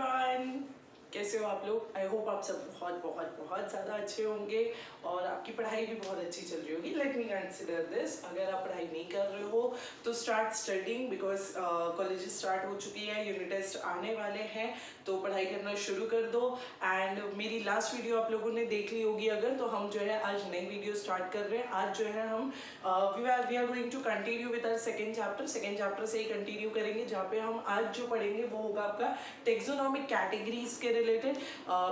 Everyone, कैसे हो आप लोग। आई होप आप सब बहुत बहुत बहुत ज़्यादा अच्छे होंगे और आपकी पढ़ाई भी बहुत अच्छी चल रही होगी। लेट मी कंसिडर दिस, अगर आप पढ़ाई नहीं कर रहे हो तो start studying, because college start हो चुकी है, यूनिट टेस्ट आने वाले हैं, तो पढ़ाई करना शुरू कर दो। एंड मेरी लास्ट वीडियो आप लोगों ने देख ली होगी अगर, तो हम जो है आज नई वीडियो स्टार्ट कर रहे हैं। आज जो है हम we are going to continue with our second chapter से ही कंटिन्यू करेंगे, जहाँ पे हम आज जो पढ़ेंगे वो होगा आपका टेक्सोनॉमिक कैटेगरीज के related.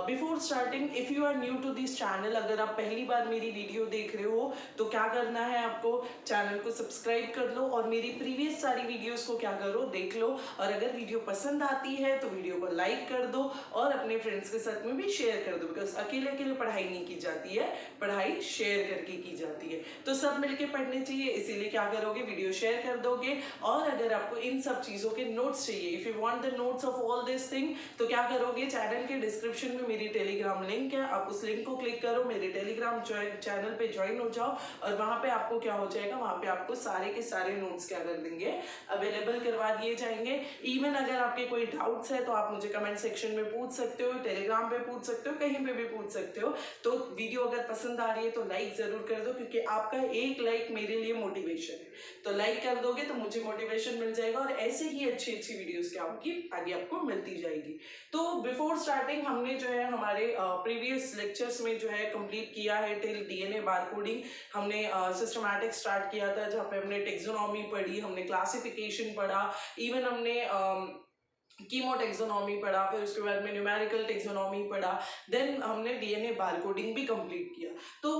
Before starting, if you are new to this channel, अगर आप पहली बार मेरी वीडियो देख रहे हो तो क्या करना है, आपको चैनल को सब्सक्राइब कर लो और मेरी प्रीवियस सारी वीडियोस को क्या करो, देख लो। और अगर वीडियो पसंद आती है तो वीडियो को लाइक कर दो और अपने फ्रेंड्स के साथ में भी शेयर कर दो, बिकॉज अकेले अकेले पढ़ाई नहीं की जाती है, पढ़ाई शेयर करके की जाती है। तो सब मिलके पढ़ने चाहिए, इसीलिए क्या करोगे, वीडियो शेयर कर दोगे। और अगर आपको इन सब चीज़ों के नोट्स चाहिए, if you want the notes of all this thing, तो क्या करोगे, चैनल के डिस्क्रिप्शन में मेरी टेलीग्राम लिंक है, आप उस लिंक को क्लिक करो, मेरे टेलीग्राम चैनल पे ज्वाइन हो जाओ और वहाँ पे आपको क्या हो जाएगा, वहाँ पे आपको सारे के सारे नोट्स क्या कर देंगे, अवेलेबल करवा दिए जाएंगे। इवन अगर आपके कोई डाउट्स है तो आप मुझे कमेंट सेक्शन में पूछ सकते हो, टेलीग्राम पे पूछ सकते हो, कहीं पे भी पूछ सकते हो। तो वीडियो अगर पसंद आ रही है तो लाइक ज़रूर कर दो, क्योंकि आपका एक लाइक मेरे लिए मोटिवेशन है। तो लाइक कर दोगे तो मुझे मोटिवेशन मिल जाएगा और ऐसे ही अच्छी अच्छी वीडियोस क्या होगी आगे आपको मिलती जाएगी। तो बिफोर स्टार्टिंग, हमने जो है हमारे प्रीवियस लेक्चर्स में जो है कंप्लीट किया है टिल डीएनए बारकोडिंग। हमने सिस्टमैटिक स्टार्ट किया था, जहाँ पे हमने टेक्सोनॉमी पढ़ी, हमने क्लासिफिकेशन पढ़ा, इवन हमने कीमो टेक्सोनॉमी पढ़ा, फिर उसके बाद में न्यूमेरिकल टेक्सोनॉमी पढ़ा, देन हमने डीएनए बारकोडिंग भी कंप्लीट किया। तो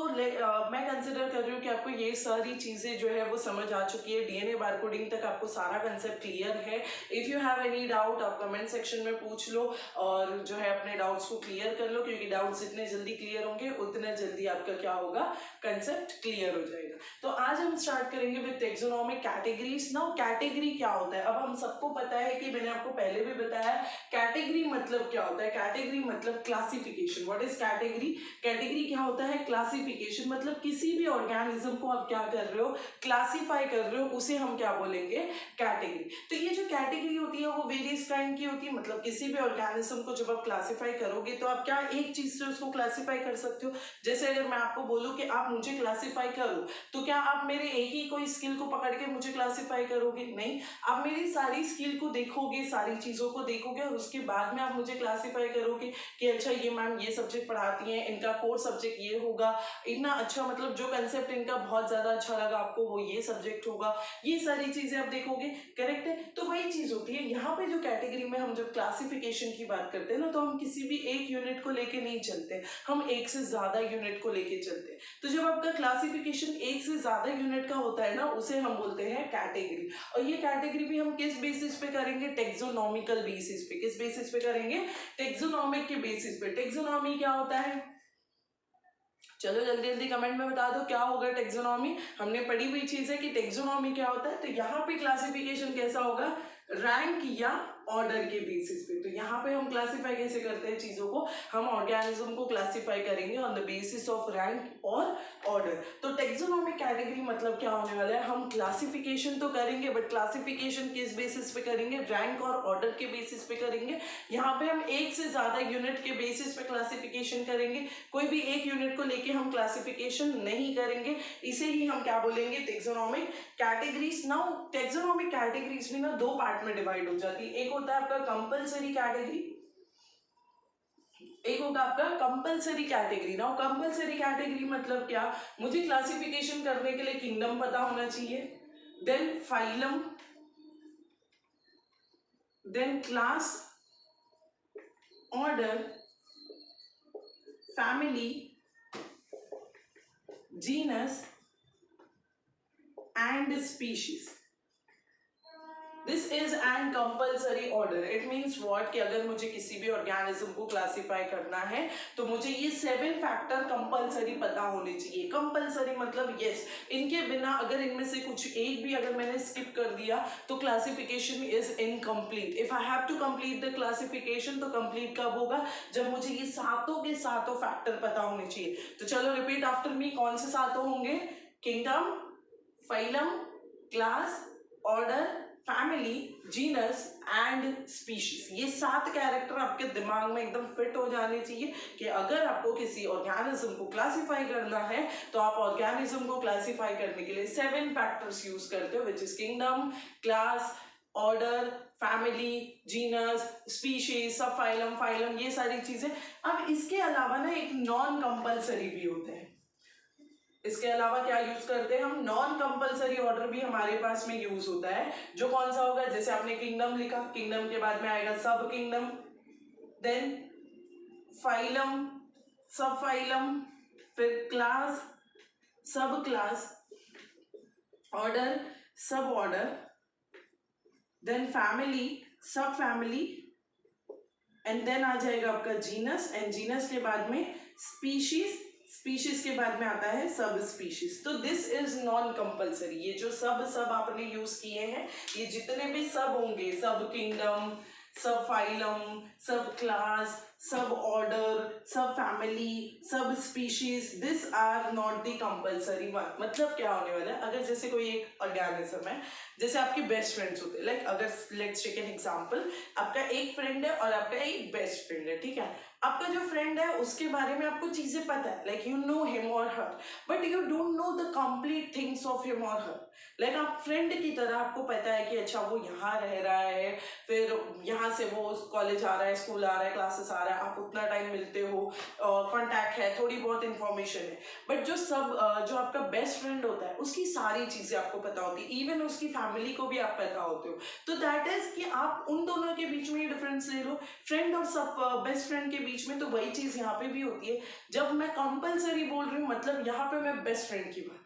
मैं कंसिडर कर रही हूँ कि आपको ये सारी चीज़ें जो है वो समझ आ चुकी है, डीएनए बारकोडिंग तक आपको सारा कंसेप्ट क्लियर है। If you have any doubt आप कमेंट सेक्शन में पूछ लो और जो है अपने डाउट्स को क्लियर कर लो, क्योंकि डाउट्स जितने जल्दी क्लियर होंगे उतना जल्दी आपका क्या होगा, कंसेप्ट क्लियर हो जाएगा। तो आज हम स्टार्ट करेंगे with taxonomic categories. Now category क्या होता है, अब हम सबको पता है कि मैंने आपको पहले भी बताया, कैटेगरी मतलब क्या होता है, कैटेगरी मतलब classification. What is category, category क्या होता है, क्लासिफिकेशन, मतलब किसी भी ऑर्गेनिज्म को आप क्या कर रहे हो, क्लासिफाई कर रहे हो, उसे हम क्या बोलेंगे, कैटेगरी। तो ये जो कैटेगरी होती है वो वेरियस काइंड की होती है, मतलब किसी भी ऑर्गेनिज्म को जब आप क्लासिफाई करोगे तो आप क्या एक चीज से उसको क्लासिफाई कर सकते हो। जैसे अगर मैं आपको बोलूं कि आप मुझे क्लासिफाई करो, तो क्या आप मेरे एक ही कोई स्किल को पकड़ के मुझे क्लासिफाई करोगे, नहीं, आप मेरी सारी स्किल को देखोगे, सारी चीज़ों को देखोगे और उसके बाद में आप मुझे क्लासिफाई करोगे कि अच्छा ये मैम ये सब्जेक्ट पढ़ाती हैं, इनका कोर सब्जेक्ट ये होगा, इतना अच्छा, मतलब जो कंसेप्ट इनका बहुत ज़्यादा अच्छा लगा आपको वो ये सब्जेक्ट होगा, ये सारी चीज़ें आप देखोगे, करेक्ट है। तो वही चीज़ होती है यहाँ पे, जो कैटेगरी में हम जब क्लासिफिकेशन की बात करते हैं ना, तो हम किसी भी एक यूनिट को लेके नहीं चलते, हम एक से ज़्यादा यूनिट को लेके चलते हैं। तो जब आपका क्लासिफिकेशन एक से ज़्यादा यूनिट का होता है ना, उसे हम बोलते हैं कैटेगरी। और ये कैटेगरी भी हम किस बेसिस पे करेंगे, टेक्सोनॉमिकल बेसिस पे। किस बेसिस पे करेंगे, टेक्सोनॉमिक के बेसिस पे। टेक्सोनॉमी क्या होता है, चलो जल्दी जल्दी कमेंट में बता दो क्या होगा टेक्सोनॉमी। हमने पढ़ी हुई चीज है कि टेक्सोनॉमी क्या होता है। तो यहाँ पे क्लासिफिकेशन कैसा होगा, रैंक या ऑर्डर के बेसिस पे। तो यहाँ पे हम क्लासिफाई कैसे करते हैं चीजों को, हम ऑर्गेनिज्म को क्लासिफाई करेंगे on the basis of rank और ऑर्डर। तो टेक्सोनॉमिक कैटेगरी मतलब क्या होने वाला है, हम क्लासिफिकेशन तो करेंगे, बट क्लासिफिकेशन किस बेसिस पे करेंगे, रैंक और ऑर्डर के बेसिस पे करेंगे। यहाँ पे हम एक से ज्यादा यूनिट के बेसिस पे क्लासिफिकेशन करेंगे, कोई भी एक यूनिट को लेके हम क्लासिफिकेशन नहीं करेंगे। इसे ही हम क्या बोलेंगे, taxonomic categories. Now taxonomic categories भी ना दो पार्ट में डिवाइड हो जाती है, एक होता है आपका कंपलसरी कैटेगरी, एक होगा आपका compulsory category. Now compulsory category मतलब क्या, मुझे क्लासिफिकेशन करने के लिए किंगडम पता होना चाहिए, then phylum, then class, order, family, genus and species. This is an compulsory order. It means what, कि अगर मुझे किसी भी ऑर्गेनिज्म को क्लासिफाई करना है तो मुझे ये 7 फैक्टर कंपल्सरी पता होने चाहिए। कंपल्सरी मतलब यस, इनके बिना अगर इनमें से कुछ एक भी अगर मैंने स्किप कर दिया तो classification is incomplete. If I have to complete the classification, तो कंप्लीट कब होगा, जब मुझे ये सातों के सातों फैक्टर पता होने चाहिए। तो चलो रिपीट आफ्टर मी, कौन से सातों होंगे, kingdom, phylum, class, order, family, genus and species. ये 7 कैरेक्टर आपके दिमाग में एकदम फिट हो जाने चाहिए कि अगर आपको किसी ऑर्गेनिज्म को क्लासिफाई करना है तो आप ऑर्गेनिज्म को क्लासिफाई करने के लिए 7 फैक्टर्स यूज करते हो, which is kingdom, class, order, family, genus, species, सब फाइलम, फाइलम, ये सारी चीजें। अब इसके अलावा ना एक नॉन कंपल्सरी भी होते हैं। इसके अलावा क्या यूज करते हैं हम? नॉन कंपल्सरी ऑर्डर भी हमारे पास में यूज होता है, जो कौन सा होगा? जैसे आपने किंगडम लिखा, किंगडम के बाद में आएगा सब किंगडम, देन फाइलम, सब फाइलम, फिर क्लास, सब क्लास, ऑर्डर, सब ऑर्डर, देन फैमिली, सब फैमिली, एंड देन आ जाएगा आपका जीनस, एंड जीनस के बाद में स्पीशीज, स्पीशीज के बाद में आता है सब स्पीशीज। तो दिस इज नॉन कंपल्सरी। ये जो सब आपने यूज किए हैं, ये जितने भी सब होंगे, सब किंगडम, सब फाइलम, सब क्लास, सब order, subfamily, subspecies, this are not the compulsory one. मतलब क्या होने वाला है? अगर जैसे कोई एक ऑर्गेनिज्म है, जैसे आपके बेस्ट फ्रेंड्स होते हैं, लाइक अगर लेट्स टेक एन एग्जांपल, आपका एक फ्रेंड है और आपका एक बेस्ट फ्रेंड है, ठीक है? आपका जो फ्रेंड है उसके बारे में आपको चीजें पता है, लाइक यू नो हिम और her, but you don't know the complete things of him और हर। लाइक आप फ्रेंड की तरह आपको पता है कि अच्छा वो यहाँ रह रहा है, फिर यहाँ से वो कॉलेज आ रहा है, स्कूल आ रहा है, क्लासेस आ रहा है, आप उतना टाइम मिलते हो, कांटेक्ट है, थोड़ी बहुत इंफॉर्मेशन है। बट जो आपका बेस्ट फ्रेंड होता है उसकी सारी चीजें आपको पता होती है, इवन उसकी फैमिली को भी आप पता होते हो। तो दैट इज कि आप उन दोनों के बीच में डिफरेंस ले लो, फ्रेंड और सब बेस्ट फ्रेंड के बीच में। तो वही चीज यहाँ पे भी होती है। जब मैं कंपल्सरी बोल रही हूँ, मतलब यहाँ पे मैं बेस्ट फ्रेंड की बात,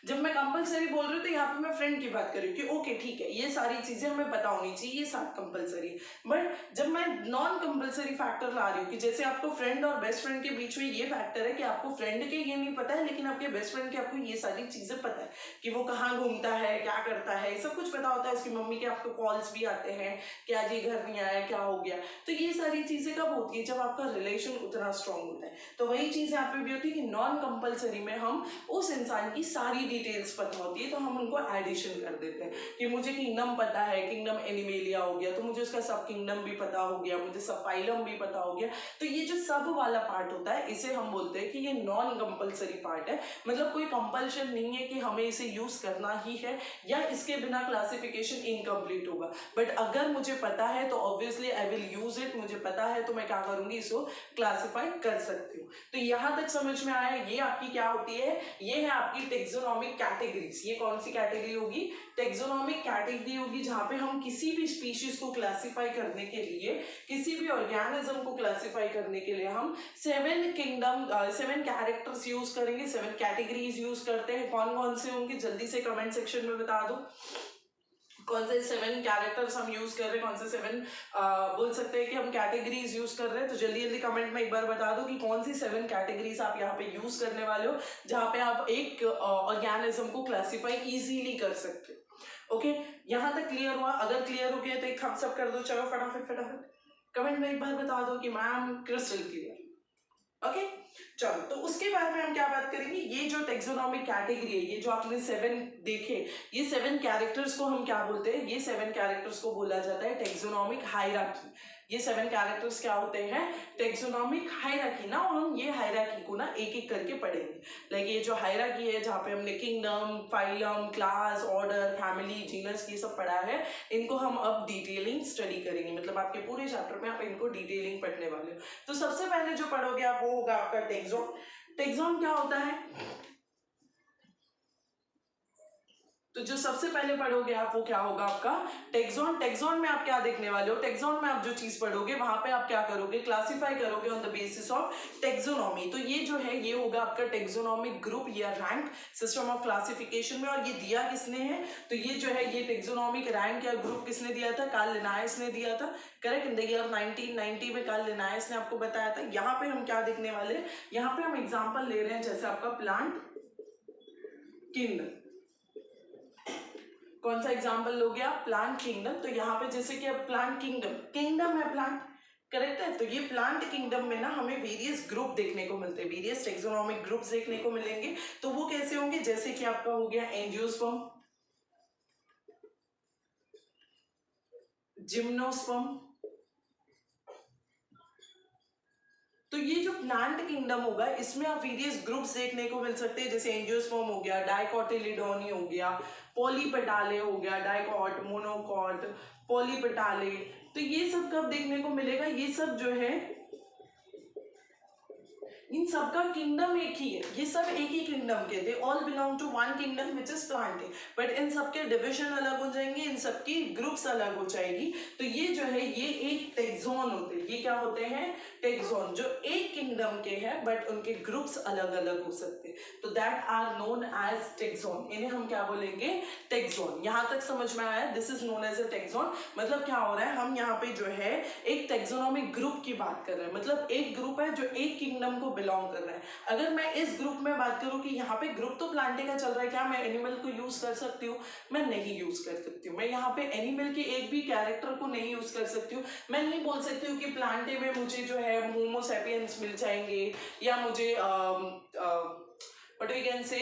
जब मैं कंपल्सरी बोल रही हूँ तो यहाँ पे मैं फ्रेंड की बात कर रही हूँ कि ओके ठीक है, ये सारी चीजें हमें पता होनी चाहिए, ये साथ कंपल्सरी। बट जब मैं नॉन कंपल्सरी फैक्टर ला रही हूँ कि जैसे आपको फ्रेंड और बेस्ट फ्रेंड के बीच में ये फैक्टर है कि आपको फ्रेंड के ये नहीं पता है, लेकिन आपके बेस्ट फ्रेंड के आपको ये सारी चीजें पता है कि वो कहाँ घूमता है, क्या करता है, सब कुछ पता होता है। उसकी मम्मी के आपको कॉल्स भी आते हैं कि आज ये घर नहीं आया, क्या हो गया। तो ये सारी चीजें कब होती है? जब आपका रिलेशन उतना स्ट्रांग होता है। तो वही चीज यहाँ पे भी होती है कि नॉन कंपल्सरी में हम उस इंसान की सारी डिटेल्स पता होती है, तो हम उनको एडिशन कर देते हैं कि मुझे किंगडम पता है, किंगडम एनिमेलिया हो गया, तो मुझे उसका सब किंगडम भी पता हो गया, मुझे सब फाइलम भी पता हो गया। तो ये जो सब वाला पार्ट होता है, इसे हम बोलते हैं कि ये नॉन कंपल्सरी पार्ट है। मतलब कोई कंपल्शन नहीं है कि हमें इसे यूज करना ही है, या इसके बिना क्लासिफिकेशन इनकम्प्लीट होगा। बट अगर मुझे पता है तो obviously I will use it. मुझे पता है तो मैं क्या करूंगी, इसको क्लासिफाई कर सकती हूँ। तो यहां तक समझ में आया? ये आपकी क्या होती है? ये है आपकी टेक्सोनॉमिक कैटेगरीज। ये कौन सी कैटेगरी होगी? टेक्सोनॉमिक कैटेगरी होगी, जहां पे हम किसी भी स्पीशीज को क्लासिफाई करने के लिए, किसी भी ऑर्गेनिज्म को क्लासिफाई करने के लिए हम 7 कैरेक्टर्स यूज करेंगे, 7 कैटेगरीज यूज करते हैं। कौन कौन से होंगे जल्दी से कमेंट सेक्शन में बता दो। कौन से 7 कैरेक्टर्स हम यूज कर रहे हैं, कौन से 7 बोल सकते हैं कि हम कैटेगरीज यूज कर रहे हैं। तो जल्दी जल्दी कमेंट में एक बार बता दो कि कौन सी 7 कैटेगरीज आप यहाँ पे यूज करने वाले हो, जहाँ पे आप एक ऑर्गेनिज्म को क्लासिफाई इजीली कर सकते हो। ओके, यहाँ तक क्लियर हुआ? अगर क्लियर हो गया तो एक थम्स अप कर दो। चलो फटाफट फटाफट कमेंट में एक बार बता दो कि मैम क्रिस्टल क्लियर। ओके, चलो तो उसके बाद में हम क्या बात करेंगे? ये जो टेक्सोनॉमिक कैटेगरी है, ये जो आपने 7 देखे, ये 7 कैरेक्टर्स को हम क्या बोलते हैं? ये 7 कैरेक्टर्स को बोला जाता है टेक्सोनॉमिक हायरार्की। ये 7 कैरेक्टर्स क्या होते हैं? टेक्सोनॉमिक हायरार्की ना। और हम ये हायरार्की को ना एक एक करके पढ़ेंगे। लाइक ये जो हायरार्की है, जहाँ पे हमने kingdom, phylum, class, order, family, genus ये सब पढ़ा है, इनको हम अब डिटेलिंग स्टडी करेंगे। मतलब आपके पूरे चैप्टर में आप इनको डिटेलिंग पढ़ने वाले हो। तो सबसे पहले जो पढ़ोगे आप, वो होगा आपका टेक्सोन। टेक्सोन क्या होता है? तो जो सबसे पहले पढ़ोगे आप, वो क्या होगा आपका टेक्सोन। टेक्सोन में आप क्या देखने वाले हो? टेक्सोन में आप जो चीज पढ़ोगे, वहां पे आप क्या करोगे? क्लासिफाई करोगे on the basis of taxonomy. तो ये जो है, ये होगा आपका टेक्सोनॉमिक ग्रुप या रैंक सिस्टम ऑफ क्लासिफिकेशन में। और ये दिया किसने है? तो ये जो है, ये टेक्सोनॉमिक रैंक या ग्रुप किसने दिया था? कार्ल लिनायस ने दिया था। करेक्ट, इन द ईयर 1990 में कार्ल लिनायस ने आपको बताया था। यहाँ पे हम क्या देखने वाले हैं? यहाँ पे हम एग्जाम्पल ले रहे हैं, जैसे आपका प्लांट किंगडम। कौन सा एग्जाम्पल लोगे आप? Plant kingdom. तो यहाँ पे जैसे कि अब प्लांट किंगडम, किंगडम है प्लांट, करेक्ट है। तो ये प्लांट किंगडम में ना हमें वेरियस ग्रुप देखने को मिलते हैं, वेरियस टेक्सोनॉमिक ग्रुप्स देखने को मिलेंगे। तो वो कैसे होंगे? जैसे कि आपका हो गया एंजियोस्पर्म, जिम्नोस्पर्म। तो ये जो प्लांट किंगडम होगा इसमें आप वेरियस ग्रुप्स देखने को मिल सकते हैं, जैसे एंजियोस्पर्म हो गया, डाइकोटिलिडोनी हो गया, पॉलीपेटाले हो गया, डाइकॉट, मोनोकॉट, पॉलीपेटाले। तो ये सब कब देखने को मिलेगा? ये सब जो है इन सबका किंगडम एक ही है, ये सब एक ही किंगडम के, they all belong to one kingdom which is planting, but in सबके डिविजन अलग हो जाएंगे, इन सबकी ग्रुप्स अलग हो जाएगी। तो ये जो है ये एक टेक्सोन होते हैं। ये क्या होते हैं? टेक्सोन, जो एक किंगडम के हैं बट उनके ग्रुप्स अलग अलग हो सकते हैं, तो that are known as taxon. इन्हें हम क्या बोलेंगे? टेक्सोन। यहाँ तक समझ में आया? This is known as a taxon. मतलब क्या हो रहा है, हम यहाँ पे जो है एक टेक्सोनोमिक ग्रुप की बात कर रहे हैं, मतलब एक ग्रुप है जो एक किंगडम को बिलोंग कर रहा है। अगर मैं इस ग्रुप में बात करूं कि यहाँ पे ग्रुप तो प्लांटे का चल रहा है, क्या मैं एनिमल को यूज कर सकती हूँ? मैं नहीं यूज कर सकती हूँ। मैं यहाँ पे एनिमल के एक भी कैरेक्टर को नहीं यूज कर सकती हूँ। मैं नहीं बोल सकती हूँ कि प्लांटे में मुझे जो है होमो सैपियंस मिल जाएंगे, या मुझे what we can say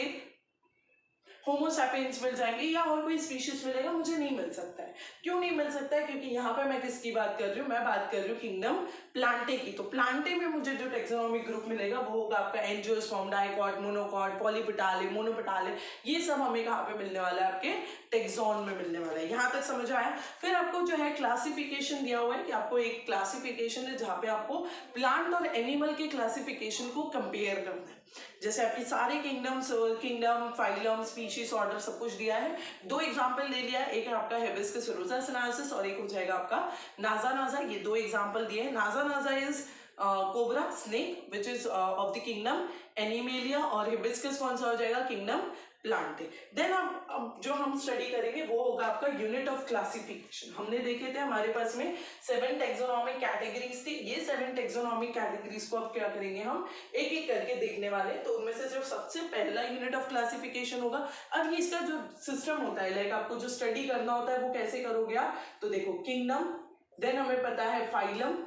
Homo sapiens मिल जाएंगे, या और कोई स्पीशीज मिलेगा, मुझे नहीं मिल सकता है। क्यों नहीं मिल सकता है? क्योंकि यहाँ पे मैं किसकी बात कर रही हूँ? मैं बात कर रही हूँ किंगडम प्लांटे की। तो प्लांटे में मुझे जो टेक्सोनोमिक ग्रुप मिलेगा वो होगा आपका एंजियोस्पर्म, डाइकॉट, मोनोकॉट, पॉलीपेटाले, मोनोपेटाले। ये सब हमें कहाँ पे मिलने वाला है? आपके टेक्सोन में मिलने वाला है। यहाँ तक समझ आया? फिर आपको जो है क्लासिफिकेशन दिया हुआ है कि आपको एक क्लासिफिकेशन है जहाँ पे आपको प्लांट और एनिमल के क्लासिफिकेशन को कंपेयर करना है। जैसे आपके सारे किंगडम, फाइलम, स्पीशीज, ऑर्डर सब कुछ दिया है। दो एग्जांपल दे दिया है, एक है आपका हिबिस्कस रोसासिनेंसिस और एक हो जाएगा आपका नाजा नाजा। ये दो एग्जांपल दिए हैं। नाजा नाजा is cobra snake which is of the kingdom animalia, और हिबिस्कस कौन सा हो जाएगा? Kingdom Plantae. देन अब जो हम स्टडी करेंगे वो होगा आपका यूनिट ऑफ क्लासिफिकेशन। हमने देखे थे हमारे पास में 7 टेक्सोनोमिक कैटेगरीज थी। ये 7 टेक्सोनोमिक कैटेगरीज को अब क्या करेंगे? हम एक एक करके देखने वाले हैं। तो उनमें से जो सबसे पहला यूनिट ऑफ क्लासिफिकेशन होगा, अब ये इसका जो सिस्टम होता है, लाइक आपको जो स्टडी करना होता है वो कैसे करोगे आप? तो देखो, किंगडम, देन हमें पता है phylum.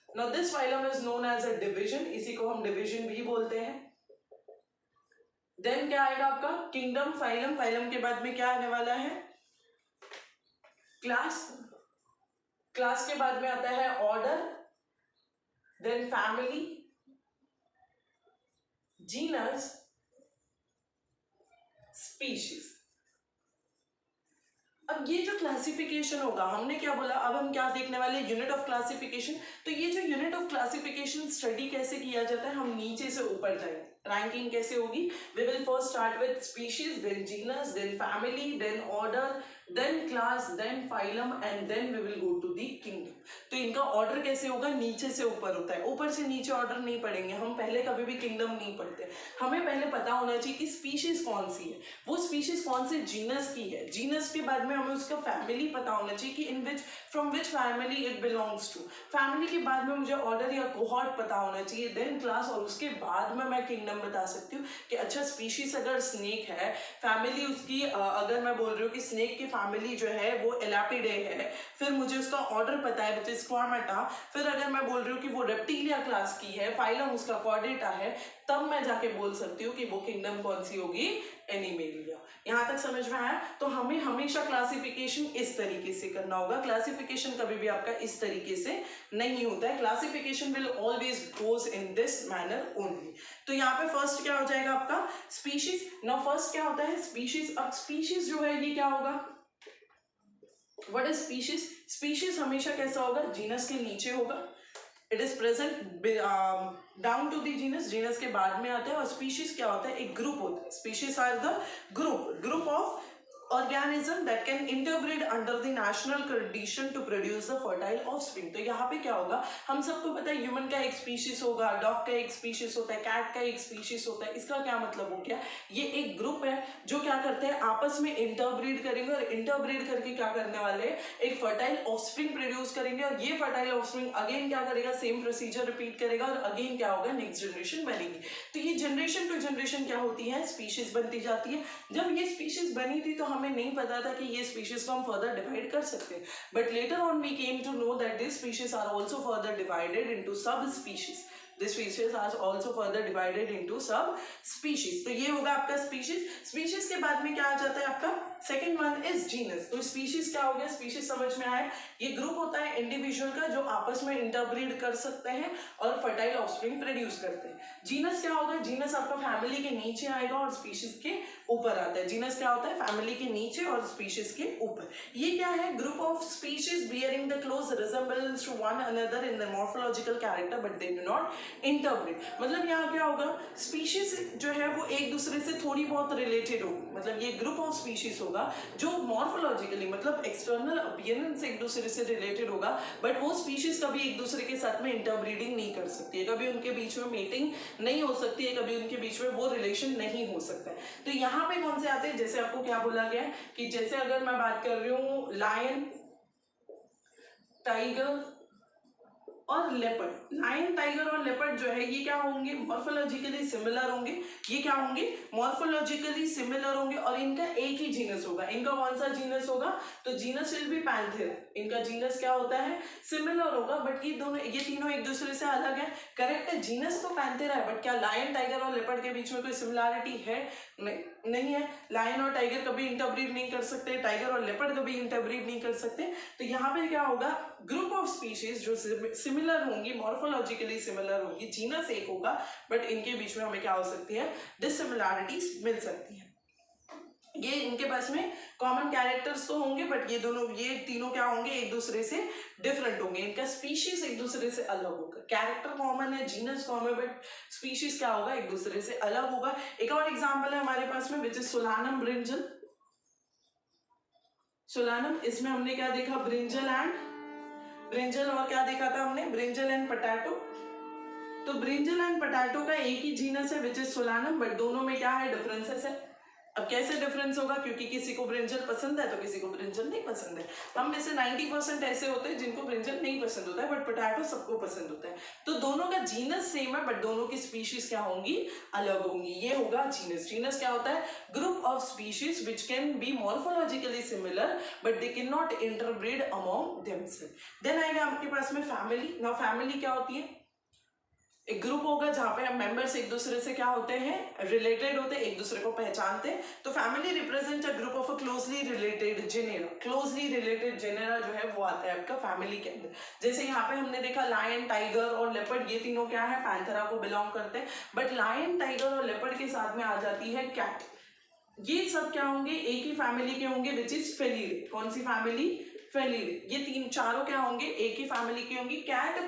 Now this phylum is known as a division, इसी को हम डिविजन भी बोलते हैं। देन क्या आएगा आपका? किंगडम, फाइलम, फाइलम के बाद में क्या आने वाला है? क्लास, क्लास के बाद में आता है order, then family, genus, species. अब ये जो क्लासिफिकेशन होगा, हमने क्या बोला, अब हम क्या देखने वाले? Unit of classification. तो ये जो यूनिट ऑफ क्लासिफिकेशन स्टडी कैसे किया जाता है? हम नीचे से ऊपर जाएंगे। रैंकिंग कैसे होगी? We will first start with species, then genus, then family, then order, then class, then phylum, and then we will go to the kingdom. तो इनका ऑर्डर कैसे होगा? नीचे से ऊपर होता है। ऊपर से नीचे ऑर्डर नहीं पढ़ेंगे हम, पहले कभी भी किंगडम नहीं पढ़ते। हमें पहले पता होना चाहिए कि स्पीशीज कौन सी है, वो स्पीशीज कौन से जीनस की है। जीनस के बाद में हमें उसका फैमिली पता होना चाहिए कि in which, from which family it belongs to. Family के बाद में मुझे ऑर्डर या कोहॉर्ट पता होना चाहिए, देन क्लास, और उसके बाद में मैं किंगडम बता सकती हूँ कि अच्छा स्पीशीज अगर स्नेक है, फैमिली उसकी अगर मैं बोल रही हूँ कि स्नेक की फैमिली जो है वो एलापिडे है, फिर मुझे उसका ऑर्डर पता है विच इज क्वामेटा। फिर अगर मैं बोल रही हूँ कि वो रेप्टिलिया क्लास की है, फाइलम उसका कॉर्डेटा है, तब मैं जाके बोल सकती हूँ कि वो किंगडम कौन सी होगी? एनिमेलिया। यहाँ तक समझ में आया? तो हमें हमेशा क्लासिफिकेशन इस तरीके से करना होगा। क्लासिफिकेशन कभी भी आपका इस तरीके से नहीं होता है। Classification will always goes in this manner only. तो यहाँ पे फर्स्ट क्या हो जाएगा आपका? स्पीशीज। नाउ फर्स्ट क्या होता है? स्पीशीज। अब स्पीशीज जो है ये क्या होगा? What is species? स्पीशीज हमेशा कैसा होगा? जीनस के नीचे होगा। It is present down to the genus, genus के बाद में आता है। और स्पीशीज क्या होता है? एक ग्रुप होता है। Species are the group of organism that can interbreed under the natural condition to produce the fertile offspring। तो यहाँ पे क्या होगा? हम सबको पता है ह्यूमन का एक स्पीशीज होगा, डॉग का एक स्पीशीज होता है, कैट का एक स्पीशीज होता है। इसका क्या मतलब हो गया? ये एक ग्रुप है जो क्या करते हैं? आपस में इंटरब्रीड करेंगे, और इंटरब्रीड करके क्या करने वाले हैं? एक फर्टाइल ऑफस्प्रिंग प्रोड्यूस करेंगे, और ये फर्टाइल ऑफस्प्रिंग अगेन क्या करेगा? सेम प्रोसीजर रिपीट करेगा, और अगेन क्या होगा? नेक्स्ट जनरेशन बनेगी। तो ये जनरेशन टू जनरेशन क्या होती है? स्पीशीज बनती जाती है। जब ये स्पीशीज बनी थी तो हमें नहीं पता था कि ये स्पीशीज को हम फर्दर डिवाइड कर सकते हैं, but later on we came to know that this species are also further divided into subspecies. This species are also further divided into sub species। तो ये होगा आपका स्पीशीज। स्पीशीज के बाद में क्या आ जाता है आपका? Second one is genus. तो स्पीशीज क्या हो गया, स्पीशीज समझ में आया, ये ग्रुप होता है इंडिविजुअल का जो आपस में इंटरब्रीड कर सकते हैं और फर्टाइल ऑफस्प्रिंग प्रोड्यूस करते हैं। जीनस क्या होगा, जीनस आपका फैमिली के नीचे आएगा और स्पीशीज के ऊपर आता है। जीनस क्या होता है, फैमिली के नीचे और स्पीशीज के ऊपर। ये क्या है, group of species bearing the close resemblance to one another in the morphological character but they do not interbreed. मतलब यहाँ क्या होगा, स्पीशीज जो है वो एक दूसरे से थोड़ी बहुत रिलेटेड होगी, मतलब ये ग्रुप ऑफ स्पीशीज होगा जो मॉर्फोलॉजिकली मतलब एक्सटर्नल अपीयरेंस एक दूसरे से रिलेटेड होगा, बट वो स्पीशीज कभी एक दूसरे के साथ में इंटरब्रीडिंग नहीं कर सकती है, कभी उनके बीच में मीटिंग नहीं हो सकती है, कभी उनके बीच में वो रिलेशन नहीं हो सकता है। तो यहाँ पे कौन से आते हैं, जैसे आपको क्या बोला गया है कि जैसे अगर मैं बात कर रही हूँ लायन, टाइगर और लेपर्ड, लायन, टाइगर और लेपर्ड जो है ये क्या होंगे, मॉर्फोलॉजिकली सिमिलर होंगे। ये क्या होंगे, मॉर्फोलॉजिकली सिमिलर होंगे और इनका एक ही जीनस होगा। इनका कौन सा जीनस होगा, तो जीनस विल बी पैंथेरा। इनका जीनस क्या होता है, सिमिलर होगा, बट ये तीनों एक दूसरे से अलग है। करेक्ट है, जीनस तो पैंथेरा है, बट क्या लायन, टाइगर और लेपर्ड के बीच में कोई सिमिलैरिटी है, नहीं है। लायन और टाइगर कभी इंटरब्रीड नहीं कर सकते, टाइगर और लेपर्ड कभी इंटरब्रीड नहीं कर सकते। तो यहाँ पे क्या होगा, ग्रुप ऑफ स्पीशीज जो सिमिलर होंगी, मॉर्फोलॉजिकली सिमिलर होंगी, जीनस एक होगा, बट इनके बीच में हमें क्या हो सकती है, डिसिमिलैरिटीज मिल सकती है। ये इनके पास में कॉमन कैरेक्टर्स तो होंगे, बट ये तीनों क्या होंगे, एक दूसरे से डिफरेंट होंगे। इनका स्पीशीज एक दूसरे से अलग होगा। कैरेक्टर कॉमन है, जीनस कॉमन है, बट स्पीशीज क्या होगा, एक दूसरे से अलग होगा। एक और एग्जांपल है हमारे पास में which is solanum brinjal. Solanum, इसमें हमने क्या देखा, ब्रिंजल और क्या देखा था हमने, ब्रिंजल एंड पोटैटो। तो ब्रिंजल एंड पोटैटो का एक ही जीनस है विच इज सोलानम, बट दोनों में क्या है, डिफरेंसेस है। अब कैसे डिफरेंस होगा, क्योंकि किसी को ब्रिंजल पसंद है तो किसी को ब्रिंजल नहीं पसंद है। हम में से 90% ऐसे होते हैं जिनको ब्रिंजल नहीं पसंद होता है, बट पोटैटो सबको पसंद होता है। तो दोनों का जीनस सेम है, बट दोनों की स्पीशीज क्या होंगी, अलग होंगी। ये होगा जीनस। जीनस क्या होता है, group of species which can be morphologically similar but they can not interbreed among themselves. Then आएगा आपके पास में फैमिली। नाउ फैमिली क्या होती है, एक ग्रुप होगा जहां पे हम मेंबर्स एक दूसरे से क्या होते हैं, रिलेटेड होते हैं, एक दूसरे को पहचानते हैं। तो family represent a group of a closely related genera. Closely related genera जो है वो आता है आपका फैमिली के अंदर। जैसे यहाँ पे हमने देखा लायन, टाइगर और लेपर्ड, ये तीनों क्या है, पैंथेरा को बिलोंग करते हैं। बट लायन, टाइगर और लेपर्ड के साथ में आ जाती है कैट। ये सब क्या होंगे, एक ही फैमिली के होंगे विच इज फेलिडे। कौन सी फैमिली, फेलिडे। ये चारों क्या होंगे, एक ही फैमिली के होंगे। कैट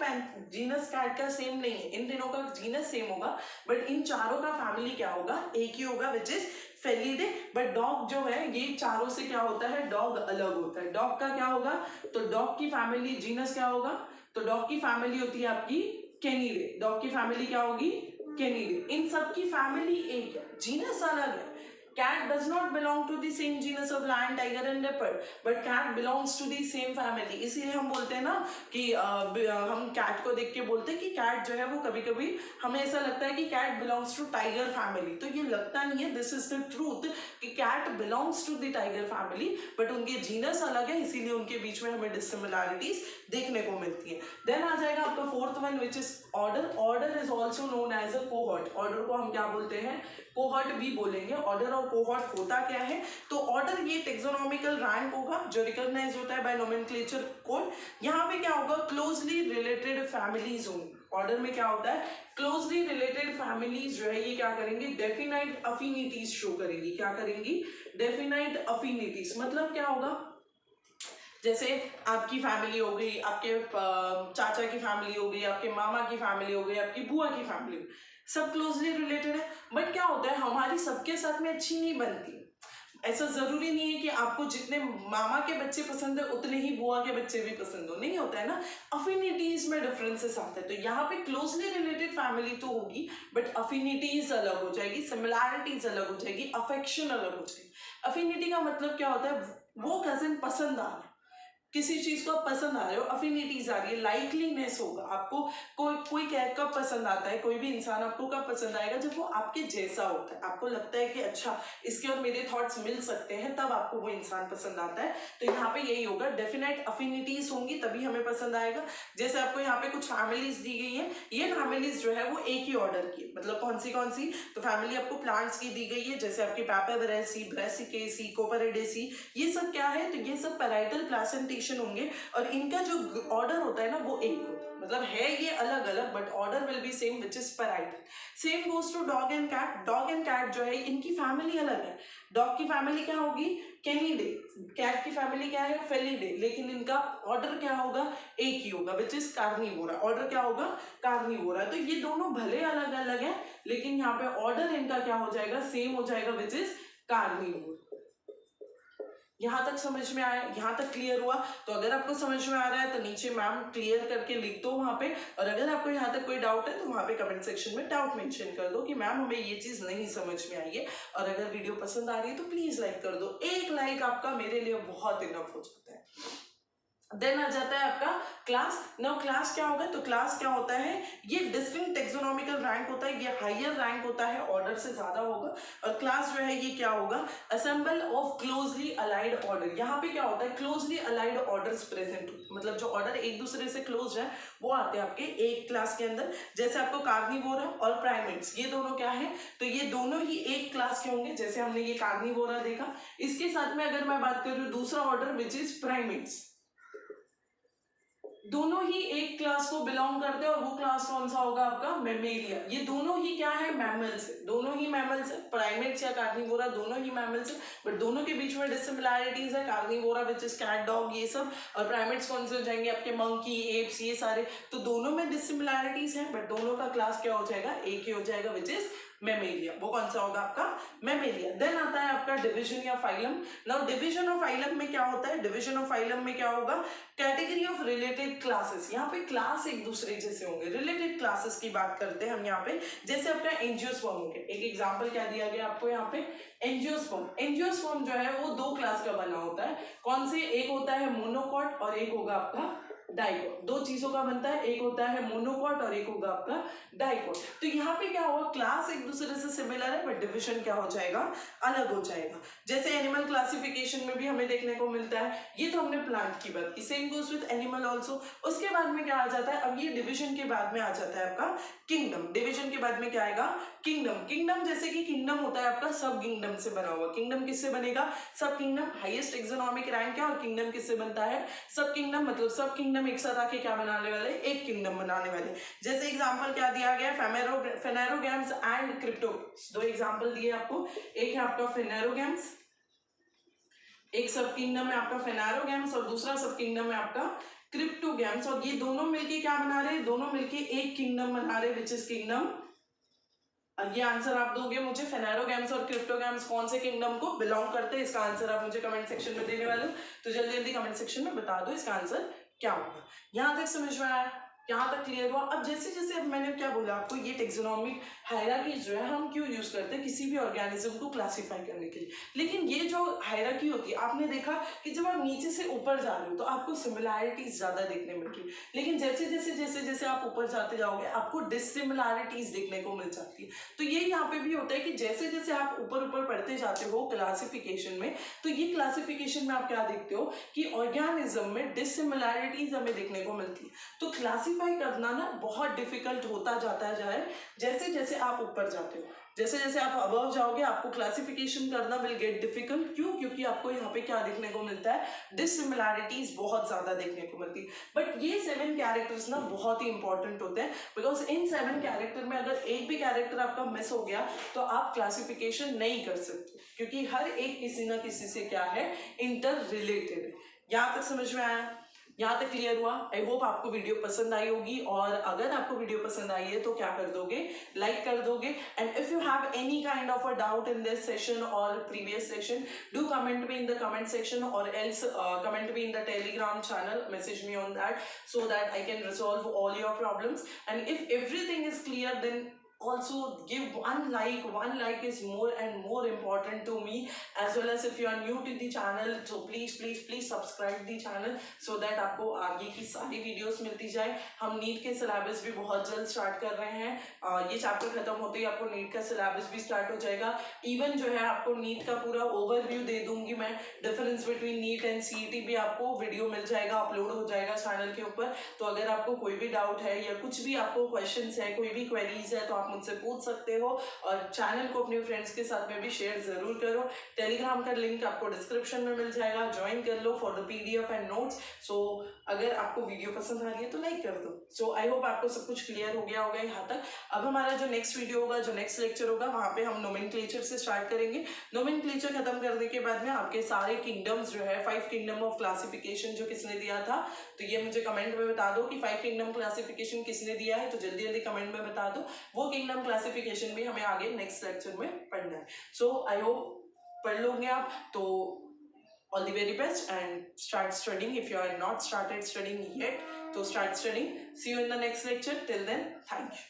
जीनस कैट का सेम नहीं है, इन तीनों का जीनस सेम होगा, बट इन चारों का फैमिली क्या होगा, एक ही होगा which is Felidae. But dog जो है ये चारों से क्या होता है, डॉग अलग होता है। डॉग का क्या होगा, तो डॉग की फैमिली जीनस क्या होगा, तो डॉग की फैमिली होती है आपकी कैनिडे। डॉग की फैमिली क्या होगी, कैनिडे। इन सब की फैमिली एक है, जीनस अलग है। Cat does not belong to the same genus of lion, tiger and leopard, but cat belongs to the same family. इसीलिए हम बोलते हैं ना कि हम cat को देख के बोलते हैं कि cat जो है वो कभी कभी हमें ऐसा लगता है कि cat belongs to tiger family। तो ये लगता नहीं है, this is the truth कि cat belongs to the tiger family, but उनके जीनस अलग है, इसीलिए उनके बीच में हमें डिसिमिलैरिटीज देखने को मिलती है। देन आ जाएगा आपका fourth one which is order. Order is also known as a cohort. Order को हम क्या बोलते हैं, कोहॉर्ट भी बोलेंगे। ऑर्डर और कोहॉर्ट होता क्या है, तो ऑर्डर ये टेक्सोनॉमिकल रैंक होगा जो रिकॉग्नाइज होता है बाय नोमेनक्लेचर कोड। यहाँ पे क्या होगा, क्लोजली रिलेटेड फैमिलीज होंगी। ऑर्डर में क्या होता है, क्लोजली रिलेटेड फैमिलीज जो है ये क्या करेंगे, डेफिनाइट अफिनिटीज शो करेंगी। क्या करेंगी, डेफिनाइट अफिनिटीज। मतलब क्या होगा, जैसे आपकी फैमिली हो गई, आपके चाचा की फैमिली हो गई, आपके मामा की फैमिली हो गई, आपकी बुआ की फैमिली, सब क्लोजली रिलेटेड है। बट क्या होता है, हमारी सबके साथ में अच्छी नहीं बनती। ऐसा जरूरी नहीं है कि आपको जितने मामा के बच्चे पसंद है उतने ही बुआ के बच्चे भी पसंद हो, नहीं होता है ना। अफिनिटीज में डिफरेंसेस आते हैं। तो यहाँ पे क्लोजली रिलेटेड फैमिली तो होगी, बट अफिनिटीज अलग हो जाएगी, सिमिलैरिटीज अलग हो जाएगी, अफेक्शन अलग हो जाएगी। अफिनिटी का मतलब क्या होता है, वो कजिन पसंद आ रहा है, किसी चीज को आप पसंद आ रहे हो, अफिनिटीज आ रही है, लाइकलीनेस होगा आपको। कोई कब पसंद आता है, कोई भी इंसान आपको कब पसंद आएगा, जब वो आपके जैसा होता है, आपको लगता है कि अच्छा इसके और मेरे थॉट्स मिल सकते हैं, तब आपको वो इंसान पसंद आता है। तो यहाँ पे यही होगा, डेफिनेट अफिनिटीज होंगी तभी हमें पसंद आएगा। जैसे आपको यहाँ पे कुछ फैमिलीज दी गई है, ये फैमिलीज जो है वो एक ही ऑर्डर की, मतलब कौन सी, तो फैमिली आपको प्लांट्स की दी गई है, जैसे आपकी पैपाबेरेसी, ब्रासिकेसी, कोपरेडेसी, ये सब क्या है, तो ये सब पैराइटल प्लासेंटेशन होंगे, और इनका जो ऑर्डर होता है ना वो एक होता है, मतलब है ये अलग अलग but order will be same, which is parietal. Same goes to dog and cat. Dog and cat जो है इनकी फैमिली अलग है। डॉग की फैमिली क्या होगी, कैनिडे, कैट की फैमिली क्या है, फेलिडे, लेकिन इनका ऑर्डर क्या होगा, एक ही होगा, विच इज कार्निवोरा। ऑर्डर क्या होगा, कार्निवोरा। तो ये दोनों भले अलग अलग है, लेकिन यहाँ पे ऑर्डर इनका क्या हो जाएगा, सेम हो जाएगा, विच इज कार्निवोर। यहाँ तक समझ में आया, यहाँ तक क्लियर हुआ? तो अगर आपको समझ में आ रहा है तो नीचे मैम क्लियर करके लिख दो वहाँ पे, और अगर आपको यहाँ तक कोई डाउट है तो वहाँ पे कमेंट सेक्शन में डाउट मेंशन कर दो कि मैम हमें ये चीज़ नहीं समझ में आई है। और अगर वीडियो पसंद आ रही है तो प्लीज़ लाइक कर दो। एक लाइक आपका मेरे लिए बहुत इनफ हो जाता है। देन आ जाता है आपका क्लास। नाउ क्लास क्या होगा, तो क्लास क्या होता है, ये डिस्टिंक्ट टेक्सोनॉमिकल रैंक होता है, ये हायर रैंक होता है, ऑर्डर से ज्यादा होगा। और क्लास जो है ये क्या होगा, assemble of closely allied order. यहाँ पे क्या होता है, क्लोजली अलाइड ऑर्डर्स प्रेजेंट, मतलब जो ऑर्डर एक दूसरे से क्लोज है वो आते हैं आपके एक क्लास के अंदर। जैसे आपको कार्निवोरा और प्राइमेट्स, ये दोनों क्या है, तो ये दोनों ही एक क्लास के होंगे। जैसे हमने ये कार्निवोरा देखा, इसके साथ में अगर मैं बात करूँ दूसरा ऑर्डर विच इज प्राइमेट्स, दोनों ही एक क्लास को बिलोंग करते हैं, और वो क्लास कौन सा होगा आपका, मैमेलिया। ये दोनों ही क्या है, मैमल्स है, दोनों ही मैमल्स है। प्राइमेट्स या कार्निवोरा दोनों ही मैमल्स है, बट दोनों के बीच में डिसिमिलैरिटीज है। Carnivora which is cat, dog, ये सब, और प्राइमेट्स कौन से हो जाएंगे आपके, मंकी, एप्स, ये सारे। तो दोनों में डिसिमिलैरिटीज है, बट दोनों का क्लास क्या हो जाएगा, एक ही हो जाएगा, विच इज मैमेलिया। वो कौन सा होगा आपका, मैमेलिया। देन आता है आपका डिवीजन या phylum. Now division of phylum में क्या होता है, डिवीजन ऑफ फाइलम में क्या होगा, कैटेगरी ऑफ रिलेटेड क्लासेस। यहाँ पे क्लास एक दूसरे जैसे होंगे, रिलेटेड क्लासेस की बात करते हैं हम यहाँ पे। जैसे आपका एंजियोस्पर्म हो गया, एक एग्जांपल क्या दिया गया आपको यहाँ पे, एंजियोस्पर्म। एंजियोस्पर्म जो है वो दो क्लास का बना होता है। कौन से, एक होता है मोनोकॉट और एक होगा आपका डाइकॉट। दो चीजों का बनता है, एक होता है मोनोकॉट और एक होगा आपका डाइकॉट। तो यहाँ पे क्या होगा, क्लास एक दूसरे से सिमिलर है बट डिवीजन क्या हो जाएगा, अलग हो जाएगा। जैसे एनिमल क्लासिफिकेशन में भी हमें देखने को मिलता है, ये तो हमने प्लांट की बात की, same goes with animal also. उसके बाद में क्या आ जाता है, अब ये डिवीजन के बाद में आ जाता है आपका किंगडम। डिवीजन के बाद में क्या आएगा, किंगडम। किंगडम जैसे कि किंगडम होता है आपका सब किंगडम से बना हुआ। किंगडम किससे बनेगा, सब किंगडम, हाईएस्ट एक्सोनॉमिक रैंक है, और किंगडम किससे बनता है, सब किंगडम। मतलब सब किंगडम एक साथ आके क्या बनाने वाले, एक किंगडम बनाने वाले। जैसे एग्जांपल क्या दिया गया, फेनेरोगैम्स एंड क्रिप्टोगैम्स। दो एग्जांपल दिए आपको, एक है आपका फेनेरोगैम्स, एक सब किंगडम है आपका फेनेरोगैम्स, और दूसरा सब किंगडम है आपका क्रिप्टोगैम्स। और ये दोनों मिलके क्या बना रहे हैं, दोनों मिलके एक किंगडम बना रहे, विच इज किंगडम। ये आंसर आप दोगे मुझे, फेनेरोगैम्स और क्रिप्टोगैम्स कौन से किंगडम को बिलोंग करते हैं, इसका आंसर आप मुझे कमेंट सेक्शन में देने वाले हो। तो जल्दी जल्दी कमेंट सेक्शन में बता दो इसका आंसर क्या होगा। यहाँ तक समझ में आया, यहाँ तक क्लियर हुआ? अब जैसे जैसे अब मैंने क्या बोला आपको, ये टेक्सोनॉमिक हायरार्की जो है हम क्यों यूज करते हैं किसी भी ऑर्गेनिज्म को क्लासिफाई करने के लिए। लेकिन ये जो हायरार्की होती है, आपने देखा कि जब आप नीचे से ऊपर जा रहे हो तो आपको सिमिलैरिटीज ज्यादा देखने मिल रही है, लेकिन जैसे जैसे जैसे जैसे आप ऊपर जाते जाओगे आपको डिसिमिलैरिटीज देखने को मिल जाती है। तो ये यहाँ पे भी होता है कि जैसे जैसे आप ऊपर ऊपर पढ़ते जाते हो क्लासिफिकेशन में, तो ये क्लासिफिकेशन में आप क्या देखते हो कि ऑर्गेनिज्म में डिसिमिलैरिटीज हमें देखने को मिलती है। तो क्लासिफाई करना ना बहुत डिफिकल्ट होता जाता है जैसे जैसे आप ऊपर जाते हो। जैसे जैसे आप अबव जाओगे आपको क्लासिफिकेशन करना विल गेट डिफिकल्ट। क्यों? क्योंकि आपको यहाँ पे क्या देखने को मिलता है, डिसिमिलैरिटीज बहुत ज्यादा देखने को मिलती है। बट ये 7 कैरेक्टर्स ना बहुत ही इंपॉर्टेंट होते हैं, बिकॉज इन 7 कैरेक्टर में अगर एक भी कैरेक्टर आपका मिस हो गया तो आप क्लासिफिकेशन नहीं कर सकते, क्योंकि हर एक किसी ना किसी से क्या है, इंटर रिलेटेड है। यहाँ तक समझ में आया? यहाँ तक क्लियर हुआ? आई होप आपको वीडियो पसंद आई होगी, और अगर आपको वीडियो पसंद आई है तो क्या कर दोगे, लाइक कर दोगे। And if you have any kind of a doubt in this session और previous session, do comment me in the comment section, और else comment me in the Telegram channel, message me on that so that I can resolve all your problems. And if everything is clear, then also give one like is more and more important to me, as well as if you are new to the channel, so please subscribe the channel so that आपको आगे की सारी videos मिलती जाए। हम NEET के syllabus भी बहुत जल्द स्टार्ट कर रहे हैं, ये चैप्टर खत्म होते ही आपको नीट का सिलेबस भी स्टार्ट हो जाएगा। इवन जो है आपको नीट का पूरा ओवरव्यू दे दूंगी मैं, difference between neat and CET भी आपको वीडियो मिल जाएगा, अपलोड हो जाएगा चैनल के ऊपर। तो अगर आपको कोई भी डाउट है या कुछ भी आपको क्वेश्चंस है, कोई भी क्वेरीज है, तो आप मुझसे पूछ सकते हो। और चैनल को अपने फ्रेंड्स के साथ में भी शेयर जरूर करो। टेलीग्राम का लिंक आपको डिस्क्रिप्शन में मिल जाएगा, ज्वाइन कर लो for the PDF and notes. So अगर आपको वीडियो पसंद आ रही है तो लाइक कर दो। सो आई होप आपको सब कुछ क्लियर हो गया होगा यहाँ तक। अब हमारा जो नेक्स्ट वीडियो होगा, जो नेक्स्ट लेक्चर होगा, वहाँ पे हम नोमेनक्लेचर से स्टार्ट करेंगे। नोमेनक्लेचर खत्म करने के बाद में आपके सारे किंगडम्स जो है, 5 किंगडम ऑफ क्लासिफिकेशन जो किसने दिया था, तो ये मुझे कमेंट में बता दो कि 5 किंगडम क्लासिफिकेशन किसने दिया है, तो जल्दी जल्दी कमेंट में बता दो। वो किंगडम क्लासिफिकेशन भी हमें आगे नेक्स्ट लेक्चर में पढ़ना है। सो आई होप पढ़ लोगे आप। तो all the very best and start studying. If you are not started studying yet, so start studying. See you in the next lecture. Till then, thank you.